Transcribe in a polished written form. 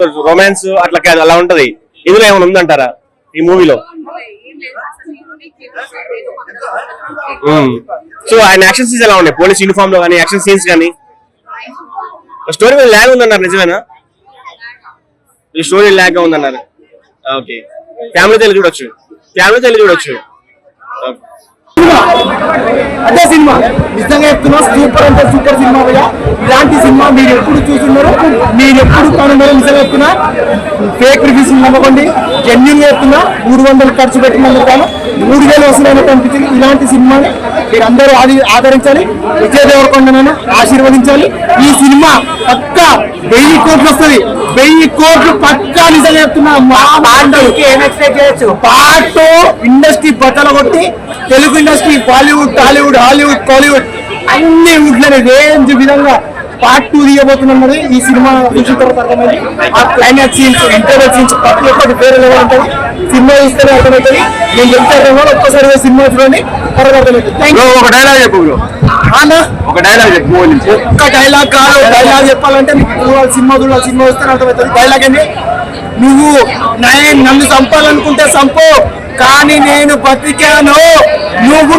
Romance అట్లా కాదు, అలా ఉంటది. ఇందులో ఏమైనా ఉందంటారా ఈ మూవీలో? సో ఆయన యాక్షన్ సీన్స్ ఎలా ఉన్నాయి? పోలీస్ యూనిఫామ్ లో కానీ యాక్షన్ సీన్స్ కానీ స్టోరీ మీద ల్యాగ్ ఉందన్నారు, నిజమేనా? ఈ స్టోరీ ల్యాగ్ గా ఉందన్నారు. ఓకే, ఫ్యామిలీతో వెళ్ళి చూడొచ్చు, ఫ్యామిలీతో వెళ్ళి చూడొచ్చు. అదే సినిమా నిజంగా చెప్తున్నా, సూపర్ అంటే సూపర్ సినిమా భయ్యా. ఇలాంటి సినిమా మీరు ఎప్పుడు చూస్తున్నారు, మీరు ఎప్పుడు కనుగొన్నారు. నిజంగా చెప్తున్నా, ఫేక్ రివ్యూస్ నమ్మకండి, జెన్యూన్ చెప్తున్నా. 300 ఖర్చు పెట్టినందుకు గాను 3000 వస్తున్నాయని అనిపించింది. ఇలాంటి సినిమాని మీరు అందరూ ఆదరించాలి. విజయ్ దేవరకొండను ఆశీర్వదించాలి. ఈ సినిమా పక్కా 1000 కోట్లు వస్తుంది, 1000 కోట్లు పక్కా. నిజంగా చెప్తున్నా, పార్ట్ 2 ఇండస్ట్రీ బట్టలు కొట్టి తెలుగు ఇండస్ట్రీ, బాలీవుడ్, టాలీవుడ్, హాలీవుడ్, కాలీవుడ్ అన్ని వుడ్లని రేంజ్ విధంగా పార్ట్ 2 తీయబోతున్నది. ఈ సినిమా చూసిన తర్వాత అర్థమైంది. ఆ క్లైమాక్స్ సీన్స్, ఇంటర్వెల్ సీన్స్ ప్రతి ఒక్కటి వేరే లెవెల్ ఉంటుంది. సినిమా ఇస్తేనే అర్థమవుతుంది. నేను చెప్తే అర్థం ఒక్కసారి సినిమా చూడండి, త్వరగా అర్థమవుతుంది. ఒక డైలాగ్ చెప్పు, ఒక డైలాగ్ చెప్పు. ఒక్క డైలాగ్ కాదు, డైలాగ్ చెప్పాలంటే నీకు చూడాలి, సినిమా చూడాలి, సినిమా వస్తేనే అర్థమవుతుంది. డైలాగ్ ఏంటి? నువ్వు నన్ను చంపాలనుకుంటే చంపు, కానీ నేను బతికాను, నువ్వు